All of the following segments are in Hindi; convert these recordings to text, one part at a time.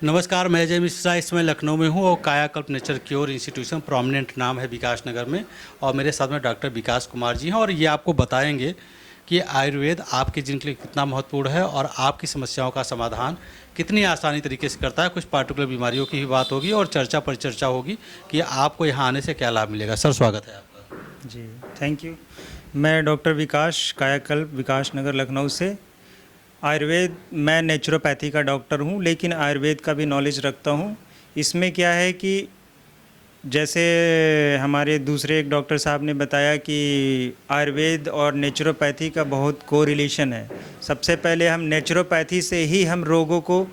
नमस्कार, मैं अजय मिश्रा इस समय लखनऊ में हूँ और कायाकल्प नेचर क्योर इंस्टीट्यूशन प्रोमिनेंट नाम है विकास नगर में। और मेरे साथ में डॉक्टर विकास कुमार जी हैं और ये आपको बताएंगे कि आयुर्वेद आपके जिन के लिए कितना महत्वपूर्ण है और आपकी समस्याओं का समाधान कितनी आसानी तरीके से करता है। कुछ पार्टिकुलर बीमारियों की भी बात होगी और चर्चा पर चर्चा होगी कि आपको यहाँ आने से क्या लाभ मिलेगा। सर, स्वागत है आपका। जी, थैंक यू। मैं डॉक्टर विकास, कायाकल्प विकास नगर लखनऊ से। आयुर्वेद, मैं नेचुरोपैथी का डॉक्टर हूँ, लेकिन आयुर्वेद का भी नॉलेज रखता हूँ। इसमें क्या है कि जैसे हमारे दूसरे एक डॉक्टर साहब ने बताया कि आयुर्वेद और नेचुरोपैथी का बहुत कोरिलेशन है। सबसे पहले हम नेचुरोपैथी से ही हम रोगों को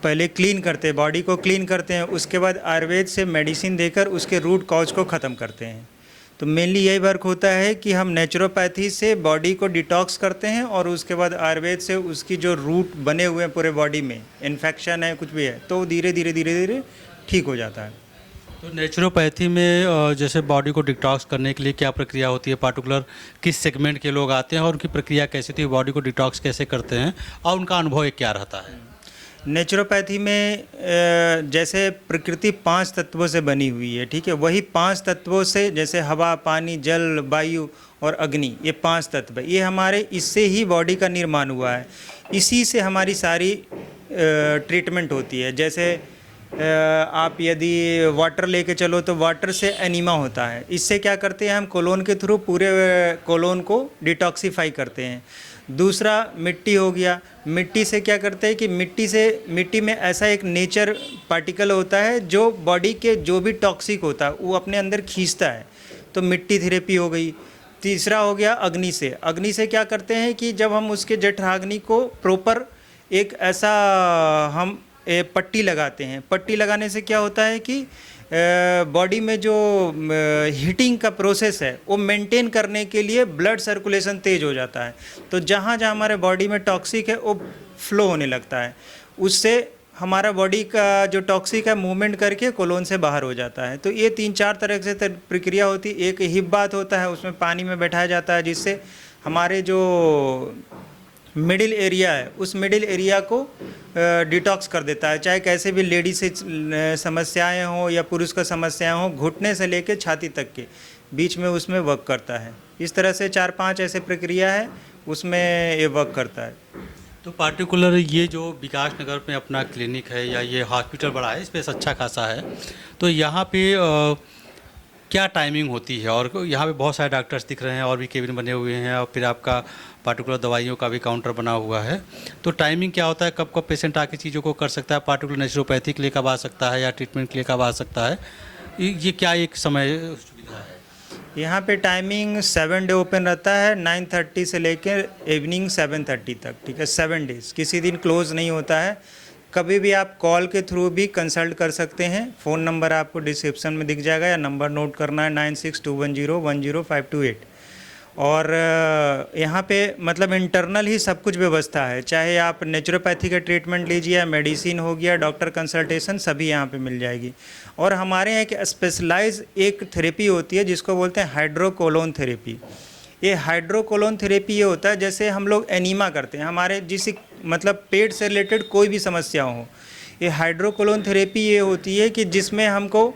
पहले क्लीन करते हैं, बॉडी को क्लीन करते हैं, उसके बाद आयुर्वेद से मेडिसिन देकर उसके रूट कॉज को ख़त्म करते हैं। तो मेनली यही वर्क होता है कि हम नेचुरोपैथी से बॉडी को डिटॉक्स करते हैं और उसके बाद आयुर्वेद से उसकी जो रूट बने हुए हैं पूरे बॉडी में, इन्फेक्शन है कुछ भी है, तो धीरे धीरे ठीक हो जाता है। तो नेचुरोपैथी में जैसे बॉडी को डिटॉक्स करने के लिए क्या प्रक्रिया होती है, पार्टिकुलर किस सेगमेंट के लोग आते हैं और उनकी प्रक्रिया कैसी होती है, बॉडी को डिटॉक्स कैसे करते हैं और उनका अनुभव क्या रहता है? नेचुरोपैथी में जैसे प्रकृति 5 तत्वों से बनी हुई है, ठीक है। वही 5 तत्वों से, जैसे हवा, पानी, जल, वायु और अग्नि, ये 5 तत्व है। ये हमारे इससे ही बॉडी का निर्माण हुआ है, इसी से हमारी सारी ट्रीटमेंट होती है। जैसे आप यदि वाटर लेके चलो तो वाटर से एनीमा होता है। इससे क्या करते हैं हम, कोलोन के थ्रू पूरे कोलोन को डिटॉक्सीफाई करते हैं। दूसरा मिट्टी हो गया। मिट्टी से क्या करते हैं कि मिट्टी में ऐसा एक नेचर पार्टिकल होता है जो बॉडी के जो भी टॉक्सिक होता है वो अपने अंदर खींचता है, तो मिट्टी थेरेपी हो गई। तीसरा हो गया अग्नि से। अग्नि से क्या करते हैं कि जब हम उसके जठराग्नि को प्रॉपर एक ऐसा हम पट्टी लगाते हैं। पट्टी लगाने से क्या होता है कि बॉडी में जो हीटिंग का प्रोसेस है वो मेंटेन करने के लिए ब्लड सर्कुलेशन तेज हो जाता है। तो जहाँ जहाँ हमारे बॉडी में टॉक्सिक है वो फ्लो होने लगता है, उससे हमारा बॉडी का जो टॉक्सिक है मूवमेंट करके कोलोन से बाहर हो जाता है। तो ये 3-4 तरह से प्रक्रिया होती है। एक हिप बाथ होता है, उसमें पानी में बैठाया जाता है, जिससे हमारे जो मिडिल एरिया है उस मिडिल एरिया को डिटॉक्स कर देता है। चाहे कैसे भी लेडीज से समस्याएं हो या पुरुष का समस्याएं हो, घुटने से लेकर छाती तक के बीच में उसमें वर्क करता है। इस तरह से 4-5 ऐसे प्रक्रिया है, उसमें ये वर्क करता है। तो पार्टिकुलर ये जो विकास नगर में अपना क्लिनिक है या ये हॉस्पिटल बड़ा है, स्पेस अच्छा खासा है, तो यहाँ पे क्या टाइमिंग होती है? और यहाँ पे बहुत सारे डॉक्टर्स दिख रहे हैं और भी केबिन बने हुए हैं और फिर आपका पार्टिकुलर दवाइयों का भी काउंटर बना हुआ है, तो टाइमिंग क्या होता है? कब कब पेशेंट आके चीज़ों को कर सकता है? पार्टिकुलर नेचुरोपैथी के लिए कब आ सकता है या ट्रीटमेंट के लिए कब आ सकता है? ये क्या एक समय सुविधा है? यहाँ पे टाइमिंग 7 डे ओपन रहता है, 9:30 से लेकर इवनिंग 7:30 तक, ठीक है। 7 डेज, किसी दिन क्लोज नहीं होता है। कभी भी आप कॉल के थ्रू भी कंसल्ट कर सकते हैं। फ़ोन नंबर आपको डिस्क्रिप्शन में दिख जाएगा, या नंबर नोट करना है 9621010528। और यहाँ पे मतलब इंटरनल ही सब कुछ व्यवस्था है। चाहे आप नेचुरोपैथी का ट्रीटमेंट लीजिए, मेडिसिन हो गया, डॉक्टर कंसल्टेशन, सभी यहाँ पे मिल जाएगी। और हमारे यहाँ एक स्पेशलाइज एक थेरेपी होती है जिसको बोलते हैं हाइड्रोकोलोन थेरेपी। ये हाइड्रोकोलोन थेरेपी ये होता है, जैसे हम लोग एनीमा करते हैं, हमारे जिस मतलब पेट से रिलेटेड कोई भी समस्या हो, ये हाइड्रोकोलोन थेरेपी ये होती है कि जिसमें हमको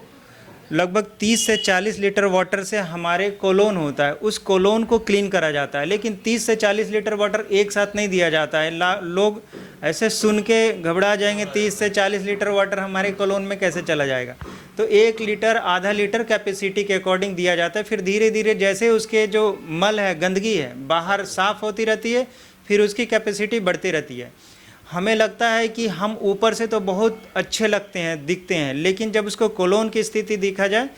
लगभग 30 से 40 लीटर वाटर से हमारे कोलोन होता है, उस कोलोन को क्लीन करा जाता है। लेकिन 30 से 40 लीटर वाटर एक साथ नहीं दिया जाता है। लोग ऐसे सुन के घबरा जाएंगे, 30 से 40 लीटर वाटर हमारे कोलोन में कैसे चला जाएगा? तो 1 लीटर, आधा लीटर कैपेसिटी के अकॉर्डिंग दिया जाता है। फिर धीरे धीरे जैसे उसके जो मल है, गंदगी है, बाहर साफ़ होती रहती है, फिर उसकी कैपेसिटी बढ़ती रहती है। हमें लगता है कि हम ऊपर से तो बहुत अच्छे लगते हैं, दिखते हैं, लेकिन जब उसको कोलोन की स्थिति देखा जाए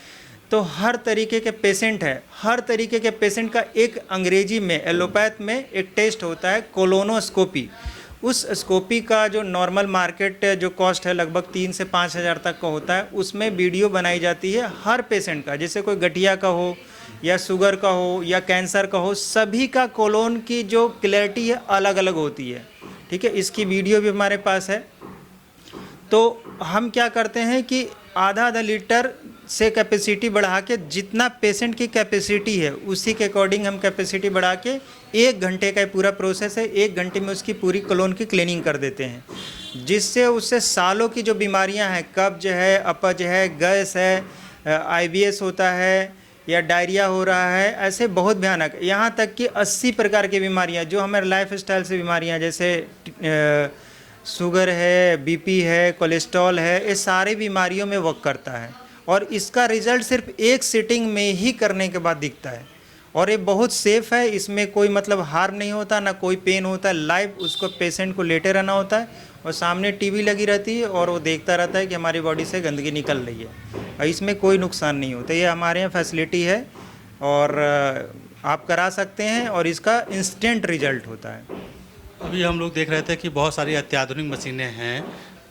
तो हर तरीके के पेशेंट है, हर तरीके के पेशेंट का एक अंग्रेजी में, एलोपैथ में एक टेस्ट होता है कोलोनोस्कोपी। उस स्कोपी का जो नॉर्मल मार्केट जो कॉस्ट है लगभग 3 से 5 हज़ार तक का होता है। उसमें वीडियो बनाई जाती है हर पेशेंट का, जैसे कोई गठिया का हो या शुगर का हो या कैंसर का हो, सभी का कोलोन की जो क्लैरिटी है अलग अलग होती है, ठीक है। इसकी वीडियो भी हमारे पास है। तो हम क्या करते हैं कि आधा लीटर से कैपेसिटी बढ़ा के जितना पेशेंट की कैपेसिटी है उसी के अकॉर्डिंग हम कैपेसिटी बढ़ा के 1 घंटे का पूरा प्रोसेस है, 1 घंटे में उसकी पूरी कोलोन की क्लीनिंग कर देते हैं, जिससे उससे सालों की जो बीमारियां हैं, कब्ज है, अपच है, गैस है, IBS होता है या डायरिया हो रहा है, ऐसे बहुत भयानक, यहाँ तक कि 80 प्रकार की बीमारियां जो हमारे लाइफ स्टाइल से बीमारियां जैसे शुगर है, BP है, कोलेस्ट्रॉल है, ये सारी बीमारियों में वर्क करता है और इसका रिजल्ट सिर्फ एक सिटिंग में ही करने के बाद दिखता है और ये बहुत सेफ़ है। इसमें कोई मतलब हार्म नहीं होता, ना कोई पेन होता है। लाइव उसको पेशेंट को लेटे रहना होता है और सामने टीवी लगी रहती है और वो देखता रहता है कि हमारी बॉडी से गंदगी निकल रही है और इसमें कोई नुकसान नहीं होता। ये हमारे यहाँ फैसिलिटी है और आप करा सकते हैं और इसका इंस्टेंट रिजल्ट होता है। अभी हम लोग देख रहे थे कि बहुत सारी अत्याधुनिक मशीनें हैं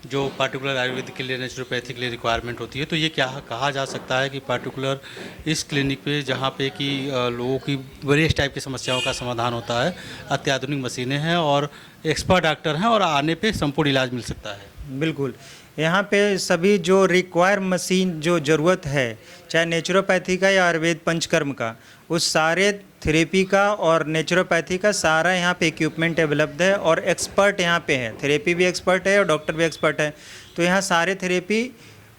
जो पार्टिकुलर आयुर्वेदिक के लिए, नेचुरोपैथी के लिए रिक्वायरमेंट होती है। तो ये क्या कहा जा सकता है कि पार्टिकुलर इस क्लिनिक पे जहाँ पे कि लोगों की वेरियस टाइप की समस्याओं का समाधान होता है, अत्याधुनिक मशीनें हैं और एक्सपर्ट डॉक्टर हैं और आने पे संपूर्ण इलाज मिल सकता है? बिल्कुल, यहाँ पे सभी जो रिक्वायर मशीन जो ज़रूरत है, चाहे नेचुरोपैथी का या आयुर्वेद पंचकर्म का, उस सारे थेरेपी का और नेचुरोपैथी का सारा यहाँ पे इक्विपमेंट उपलब्ध है और एक्सपर्ट यहाँ पे है। थेरेपी भी एक्सपर्ट है और डॉक्टर भी एक्सपर्ट है। तो यहाँ सारे थेरेपी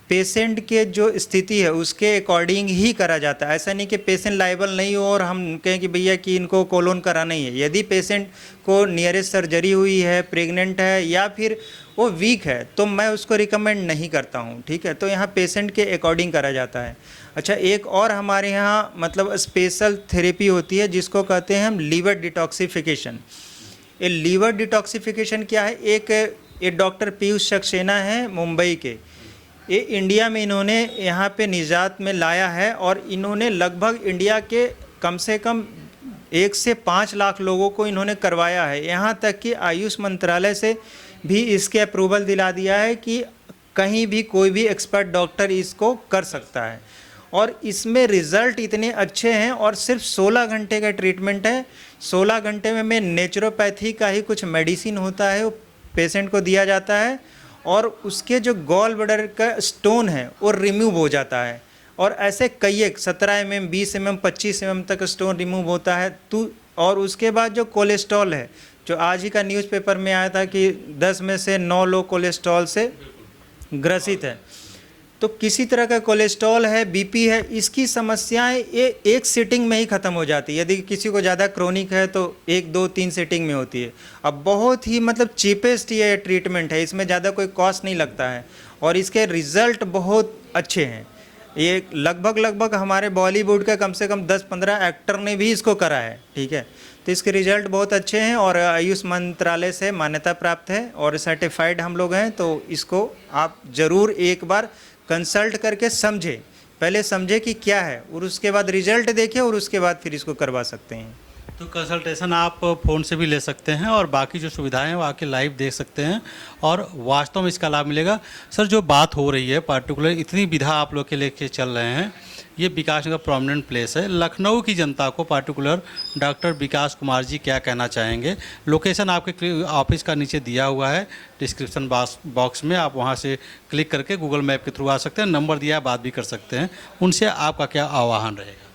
पेशेंट के जो स्थिति है उसके अकॉर्डिंग ही करा जाता है। ऐसा नहीं कि पेशेंट लायबल नहीं हो और हम कहें कि भैया कि इनको कोलोन कराना ही है। यदि पेशेंट को नियरेस्ट सर्जरी हुई है, प्रेग्नेंट है या फिर वो वीक है तो मैं उसको रिकमेंड नहीं करता हूँ, ठीक है। तो यहाँ पेशेंट के अकॉर्डिंग करा जाता है। अच्छा, एक और हमारे यहाँ मतलब स्पेशल थेरेपी होती है जिसको कहते हैं हम लीवर डिटॉक्सिफिकेशन। ये लीवर डिटॉक्सिफिकेशन क्या है? एक डॉक्टर पीयूष सक्सेना है मुंबई के, ये इंडिया में इन्होंने यहाँ पे निजात में लाया है और इन्होंने लगभग इंडिया के कम से कम 1 से 5 लाख लोगों को इन्होंने करवाया है। यहाँ तक कि आयुष मंत्रालय से भी इसके अप्रूवल दिला दिया है कि कहीं भी कोई भी एक्सपर्ट डॉक्टर इसको कर सकता है और इसमें रिज़ल्ट इतने अच्छे हैं और सिर्फ 16 घंटे का ट्रीटमेंट है। 16 घंटे में नेचुरोपैथी का ही कुछ मेडिसिन होता है वो पेशेंट को दिया जाता है और उसके जो गॉल ब्लैडर का स्टोन है वो रिमूव हो जाता है और ऐसे कई 17 mm, 20 mm, 25 mm तक स्टोन रिमूव होता है। और उसके बाद जो कोलेस्ट्रॉल है, जो आज ही का न्यूज़पेपर में आया था कि 10 में से 9 लोग कोलेस्ट्रॉल से ग्रसित है। तो किसी तरह का कोलेस्ट्रॉल है, BP है, इसकी समस्याएं ये एक सिटिंग में ही ख़त्म हो जाती है। यदि किसी को ज़्यादा क्रोनिक है तो 1, 2, 3 सिटिंग में होती है। अब बहुत ही मतलब चीपेस्ट ये ट्रीटमेंट है, इसमें ज़्यादा कोई कॉस्ट नहीं लगता है और इसके रिज़ल्ट बहुत अच्छे हैं। ये लगभग हमारे बॉलीवुड का कम से कम 10-15 एक्टर ने भी इसको करा है, ठीक है। तो इसके रिज़ल्ट बहुत अच्छे हैं और आयुष मंत्रालय से मान्यता प्राप्त है और सर्टिफाइड हम लोग हैं। तो इसको आप ज़रूर एक बार कंसल्ट करके समझें, पहले समझें कि क्या है और उसके बाद रिजल्ट देखें और उसके बाद फिर इसको करवा सकते हैं। तो कंसल्टेशन आप फ़ोन से भी ले सकते हैं और बाकी जो सुविधाएं हैं वो आके लाइव देख सकते हैं और वास्तव में इसका लाभ मिलेगा। सर, जो बात हो रही है पार्टिकुलर इतनी विधा आप लोग के लेके चल रहे हैं, ये विकास नगर प्रोमिनेंट प्लेस है। लखनऊ की जनता को पार्टिकुलर डॉक्टर विकास कुमार जी क्या कहना चाहेंगे? लोकेशन आपके ऑफिस का नीचे दिया हुआ है डिस्क्रिप्शन बॉक्स में, आप वहाँ से क्लिक करके गूगल मैप के थ्रू आ सकते हैं। नंबर दिया है, बात भी कर सकते हैं उनसे। आपका क्या आह्वान रहेगा?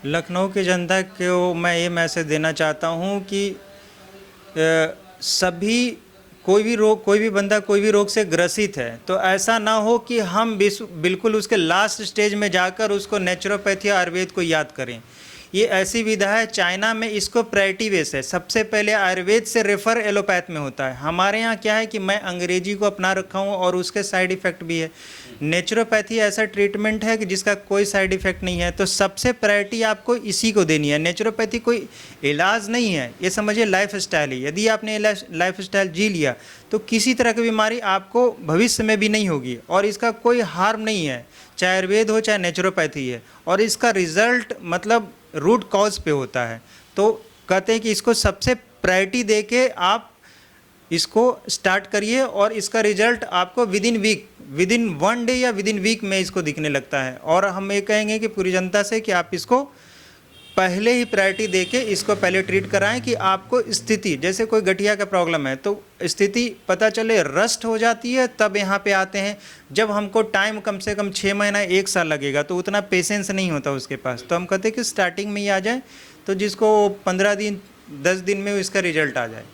लखनऊ की जनता को मैं ये मैसेज देना चाहता हूँ कि सभी कोई भी बंदा कोई भी रोग से ग्रसित है तो ऐसा ना हो कि हम बिल्कुल उसके लास्ट स्टेज में जाकर उसको नेचुरोपैथी आयुर्वेद को याद करें। ये ऐसी विधा है, चाइना में इसको प्रायोरिटी बेस है। सबसे पहले आयुर्वेद से रेफर एलोपैथ में होता है। हमारे यहाँ क्या है कि मैं अंग्रेजी को अपना रखा हूँ और उसके साइड इफ़ेक्ट भी है। नेचुरोपैथी ऐसा ट्रीटमेंट है कि जिसका कोई साइड इफ़ेक्ट नहीं है, तो सबसे प्रायोरिटी आपको इसी को देनी है। नेचुरोपैथी कोई इलाज नहीं है, ये समझिए लाइफ स्टाइल है। यदि आपने लाइफ स्टाइल जी लिया तो किसी तरह की बीमारी आपको भविष्य में भी नहीं होगी और इसका कोई हार्म नहीं है, चाहे आयुर्वेद हो चाहे नेचुरोपैथी है। और इसका रिज़ल्ट मतलब रूट कॉज पे होता है। तो कहते हैं कि इसको सबसे प्रायोरिटी देके आप इसको स्टार्ट करिए और इसका रिजल्ट आपको विदिन 1 डे या विदिन वीक में इसको दिखने लगता है। और हम ये कहेंगे कि पूरी जनता से कि आप इसको पहले ही प्रायोरिटी देके इसको पहले ट्रीट कराएं कि आपको स्थिति, जैसे कोई गठिया का प्रॉब्लम है तो स्थिति पता चले रस्ट हो जाती है, तब यहाँ पे आते हैं। जब हमको टाइम कम से कम 6 महीना 1 साल लगेगा तो उतना पेशेंस नहीं होता उसके पास, तो हम कहते हैं कि स्टार्टिंग में ही आ जाए, तो जिसको 15 दिन 10 दिन में इसका रिजल्ट आ जाए।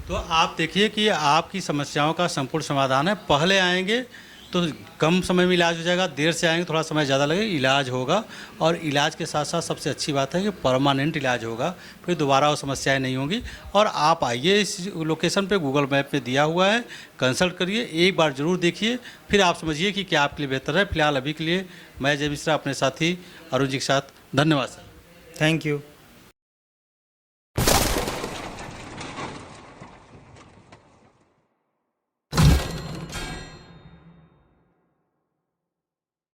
तो आप देखिए कि आपकी समस्याओं का संपूर्ण समाधान है। पहले आएंगे तो कम समय में इलाज हो जाएगा, देर से आएंगे थोड़ा समय ज़्यादा लगेगा, इलाज होगा। और इलाज के साथ साथ सबसे अच्छी बात है कि परमानेंट इलाज होगा, फिर दोबारा वो समस्याएं नहीं होंगी। और आप आइए, इस लोकेशन पे गूगल मैप में दिया हुआ है, कंसल्ट करिए, एक बार ज़रूर देखिए, फिर आप समझिए कि क्या आपके लिए बेहतर है। फिलहाल अभी के लिए मैं जय मिश्रा अपने साथी अरुण जी के साथ, धन्यवाद सर। Thank you.